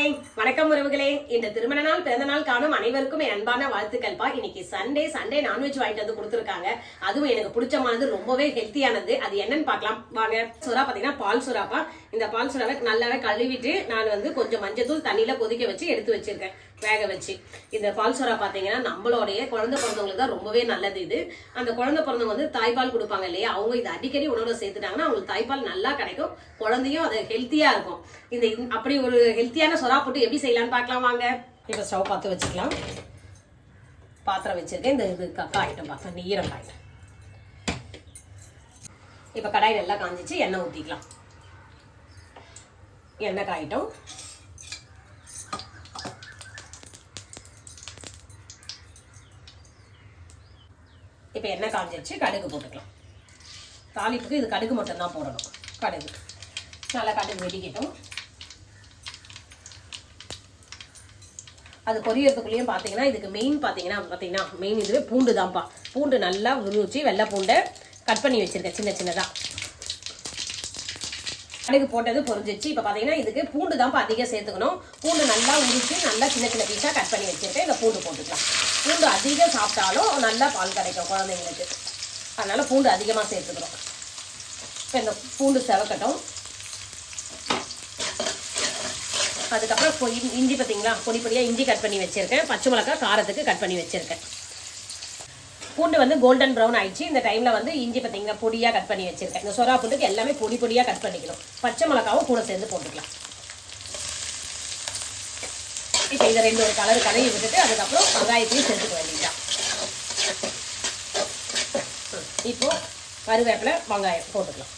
வணக்கம் உறவுகளே. இந்த திருமண நாள் பிறந்த நாள் காணும் அனைவருக்கும் என் அன்பான வாழ்த்துக்கள்ப்பா. இன்னைக்கு சண்டே நான்வெஜ் வாங்கிட்டு வந்து கொடுத்துருக்காங்க. அதுவும் எனக்கு பிடிச்சமானது, ரொம்பவே ஹெல்த்தியானது. அது என்னன்னு பார்க்கலாம் வாங்க. சுறா பாத்தீங்கன்னா பால் சுறாப்பா. இந்த பால் சுறாவை நல்லாவே கழுவிட்டு நான் வந்து கொஞ்சம் மஞ்சத்தூள் தண்ணியில கொதிக்க வச்சு எடுத்து வச்சிருக்கேன், வேக வச்சு. இந்த பால் சுறா பாத்தீங்கன்னா நம்மளுடைய குழந்தை பிறந்தவங்களுக்கு தான் ரொம்பவே நல்லது. இது அந்த குழந்தை பிறந்தவங்க வந்து தாய்ப்பால் கொடுப்பாங்க இல்லையா, அவங்க இதை அடிக்கடி உணவுல சேர்த்துட்டாங்கன்னா அவங்களுக்கு தாய்ப்பால் நல்லா கிடைக்கும், குழந்தையும் அது ஹெல்த்தியா இருக்கும். இந்த அப்படி ஒரு ஹெல்த்தியான சுறா போட்டு எப்படி செய்யலாம்னு பார்க்கலாம் வாங்க. இப்போ ஸ்டவ் பார்த்து வச்சுக்கலாம். பாத்திரம் வச்சிருக்கேன். இந்த இது காயிட்டும் பார்த்தேன், நீரம் காயிட்டும். இப்போ கடாயில் எல்லாம் காஞ்சிச்சு, எண்ணெய் ஊற்றிக்கலாம். எண்ணெய் காயிட்டும். இப்போ எண்ணெய் காஞ்சிச்சு, கடுகு போட்டுக்கலாம். தாளிப்புக்கு இது கடுகு மட்டும்தான் போடணும். கடுகு நல்லா கடுகு வெடிக்கட்டும். அது பொரியறதுக்குள்ளேயும் பார்த்தீங்கன்னா இதுக்கு மெயின் பார்த்தீங்கன்னா மெயின் இதுவே பூண்டு தான்ப்பா. பூண்டு நல்லா உரிச்சு வெள்ளை பூண்டை கட் பண்ணி வச்சிருக்கேன் சின்ன சின்னதாக. கடுகு போட்டது பொரிஞ்சிச்சு. இப்போ பார்த்தீங்கன்னா இதுக்கு பூண்டு தான்ப்பா அதிகம் சேர்த்துக்கணும். பூண்டு நல்லா உரிச்சு நல்லா சின்ன சின்ன பீஸாக கட் பண்ணி வச்சிருக்கேன். இந்த பூண்டு போட்டுக்கலாம். பூண்டு அதிகம் சாப்பிட்டாலும் நல்லா பால் கிடைக்கும் குழந்தைங்களுக்கு, அதனால பூண்டு அதிகமாக சேர்த்துக்கிறோம். இப்போ இந்த பூண்டு செவக்கட்டும். அதுக்கப்புறம் இஞ்சி பார்த்தீங்களா, பொடி பொடியாக இஞ்சி கட் பண்ணி வச்சிருக்கேன். பச்சை மிளகாய் காரத்துக்கு கட் பண்ணி வச்சிருக்கேன். பூண்டு வந்து கோல்டன் ப்ரௌன் ஆயிடுச்சு. இந்த டைம்ல வந்து இஞ்சி பார்த்தீங்கன்னா பொடியாக கட் பண்ணி வச்சிருக்கேன். இந்த சொரா பூண்டுக்கு எல்லாமே பொடி பொடியாக கட் பண்ணிக்கணும். பச்சை மிளகாவும் கூட சேர்ந்து போட்டுக்கலாம். இப்போ இதை ரெண்டு ஒரு கலர் கலரி விட்டுட்டு அதுக்கப்புறம் வெங்காயத்தையும் சேர்த்துக்க வேண்டியதுதான். இப்போ கருவேப்பிலை வெங்காயம் போட்டுக்கலாம்.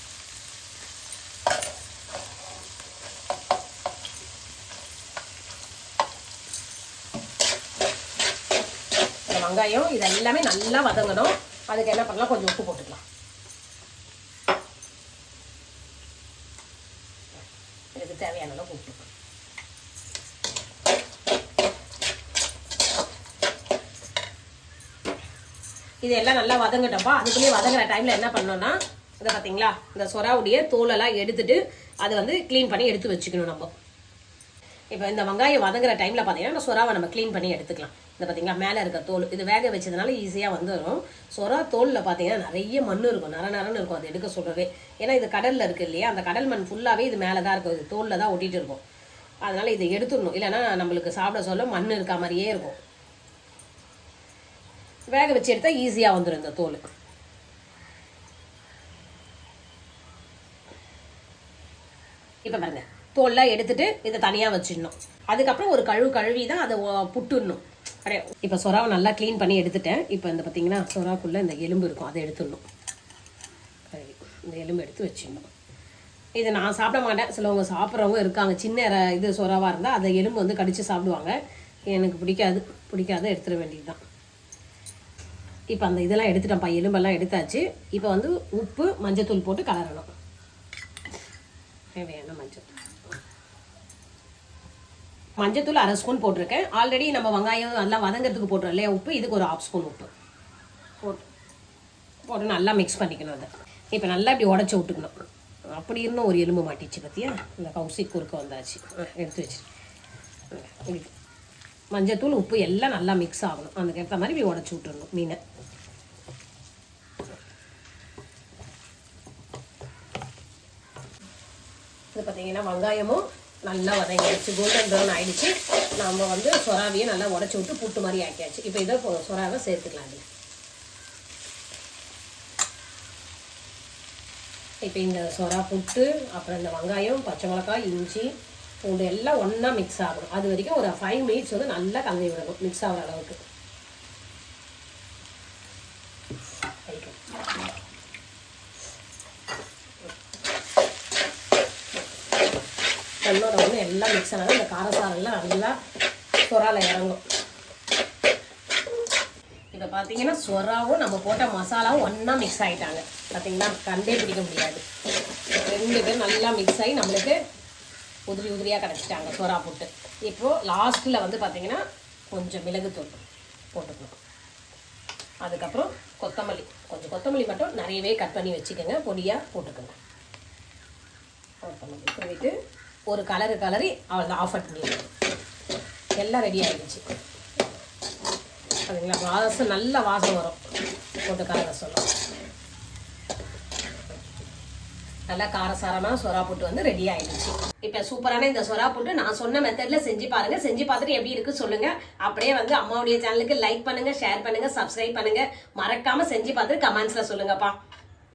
வெங்காயம் இது எல்லாமே நல்லா வதங்கணும். அதுக்கு என்ன பண்ணலாம், கொஞ்சம் உப்பு போட்டுக்கலாம். இதுக்கு தேவையான அளவு உப்பு. இது எல்லாம் நல்லா வதங்கட்டப்பா. அதுக்குள்ளேயே வதங்குற டைம்ல என்ன பண்ணோம்னா, இதை பார்த்தீங்களா, இந்த சொராவுடைய தோலெல்லாம் எடுத்துட்டு அதை வந்து க்ளீன் பண்ணி எடுத்து வச்சுக்கணும் நம்ம. இப்போ இந்த வெங்காயம் வதங்குற டைமில் பார்த்தீங்கன்னா இந்த சொராவை நம்ம க்ளீன் பண்ணி எடுத்துக்கலாம். இந்த பார்த்தீங்களா மேலே இருக்க தோல், இது வேக வச்சதுனால ஈஸியாக வந்துடும். சொரா தோலில் பார்த்தீங்கன்னா நிறைய மண் இருக்கும், நரன்னு இருக்கும். அது எடுக்க சொல்கிறவே, ஏன்னா இது கடலில் இருக்குது இல்லையா, அந்த கடல் மண் ஃபுல்லாகவே இது மேலே தான் இருக்கும், இது தோலில் தான் ஒட்டிகிட்டு இருக்கும். அதனால் இதை எடுத்துடணும், இல்லைன்னா நம்மளுக்கு சாப்பிட சொல்ல மண் இருக்க மாதிரியே இருக்கும். வேக வச்சு எடுத்தால் ஈஸியாக வந்துடும் இந்த தோல். இப்போ பாருங்க, தோல்லாம் எடுத்துட்டு இதை தனியாக வச்சிடணும். அதுக்கப்புறம் ஒரு கழுவி தான் அதை புட்டுடணும். இப்போ சொராவை நல்லா க்ளீன் பண்ணி எடுத்துட்டேன். இப்போ இந்த பார்த்தீங்கன்னா சொராக்குள்ளே இந்த எலும்பு இருக்கும், அதை எடுத்துடணும். இந்த எலும்பு எடுத்து வச்சிடணும். இதை நான் சாப்பிட மாட்டேன், சிலவங்க சாப்பிட்றவங்க இருக்காங்க. சின்ன இது சொராவாக இருந்தால் அதை எலும்பு வந்து கடித்து சாப்பிடுவாங்க. எனக்கு பிடிக்காத எடுத்துட வேண்டியது தான். இப்போ அந்த இதெல்லாம் எடுத்துட்டேன்ப்பா, எலும்பெல்லாம் எடுத்தாச்சு. இப்போ வந்து உப்பு மஞ்சத்தூள் போட்டு கலரணும். தேவையான மஞ்சத்தூள் 1/2 ஸ்பூன் போட்டிருக்கேன். ஆல்ரெடி நம்ம வெங்காயம் நல்லா வதங்கிறதுக்கு போட்டுறோம் இல்லையா உப்பு, இதுக்கு ஒரு 1/2 ஸ்பூன் உப்பு போட்டு நல்லா மிக்ஸ் பண்ணிக்கணும். அதை இப்போ நல்லா இப்படி உடச்சி விட்டுக்கணும். அப்படி இருந்தும் ஒரு எலும்பு மாட்டிச்சு பார்த்தியா, இந்த கவுசி குறுக்க வந்தாச்சு. எடுத்து வச்சு மஞ்சத்தூள் உப்பு எல்லாம் நல்லா மிக்ஸ் ஆகணும். அதுக்கு ஏற்ற மாதிரி இப்படி உடச்சி விட்டுடணும் மீனை. இது பார்த்தீங்கன்னா வெங்காயமும் நல்லா வதங்கிடுச்சு, கோல்டன் ப்ரௌன் ஆகிடுச்சு. நம்ம வந்து சொராவையை நல்லா உடச்சி விட்டு புட்டு மாதிரி ஆக்கியாச்சு. இப்போ இதை சொராவை சேர்த்துக்கலாம். இப்போ இந்த சொரா புட்டு, அப்புறம் இந்த வெங்காயம், பச்சை மிளகாய், இஞ்சி, பூண்டு எல்லாம் ஒன்றா மிக்ஸ் ஆகணும். அது வரைக்கும் ஒரு 5 மினிட்ஸ் வந்து நல்லா கலந்து விடணும், மிக்ஸ் ஆகிற அளவுக்கு. என்னோட ஒன்று எல்லாம் மிக்ஸ் ஆனாலும் இந்த காரசாரெல்லாம் நல்லா சொரால இறங்கும். இப்போ பார்த்தீங்கன்னா சொராவும் நம்ம போட்ட மசாலாவும் ஒன்றா மிக்ஸ் ஆகிட்டாங்க. பார்த்தீங்கன்னா கண்டே பிடிக்க முடியாது. 2 பேரும் நல்லா மிக்ஸ் ஆகி நம்மளுக்கு உதிரியாக கிடச்சிட்டாங்க சொரா போட்டு. இப்போது லாஸ்ட்டில் வந்து பார்த்தீங்கன்னா கொஞ்சம் மிளகுத்தூள் போட்டுக்கணும். அதுக்கப்புறம் கொத்தமல்லி மட்டும் நிறையவே கட் பண்ணி வச்சுக்கோங்க, பொடியாக போட்டுக்கோங்க. கொத்தமல்லி போயிட்டு ஒரு கலரி அவ்வளோதான், ஆஃப் பண்ணிடலாம். எல்லாம் ரெடி ஆகிடுச்சு. அதுங்களா வாசம் நல்ல வாசம் வரும் போட்டு கலர சொல்லும். நல்லா காரசாரமாக சொரா புட்டு வந்து ரெடி ஆயிடுச்சு. இப்போ சூப்பரான இந்த சொரா புட்டு நான் சொன்ன மெத்தட்ல செஞ்சு பாருங்க. செஞ்சு பார்த்துட்டு எப்படி இருக்கு சொல்லுங்க. அப்படியே வந்து அம்மாவுடைய சேனலுக்கு லைக் பண்ணுங்க, ஷேர் பண்ணுங்க, சப்ஸ்கிரைப் பண்ணுங்க. மறக்காம செஞ்சு பார்த்துட்டு கமெண்ட்ஸ்ல சொல்லுங்கப்பா.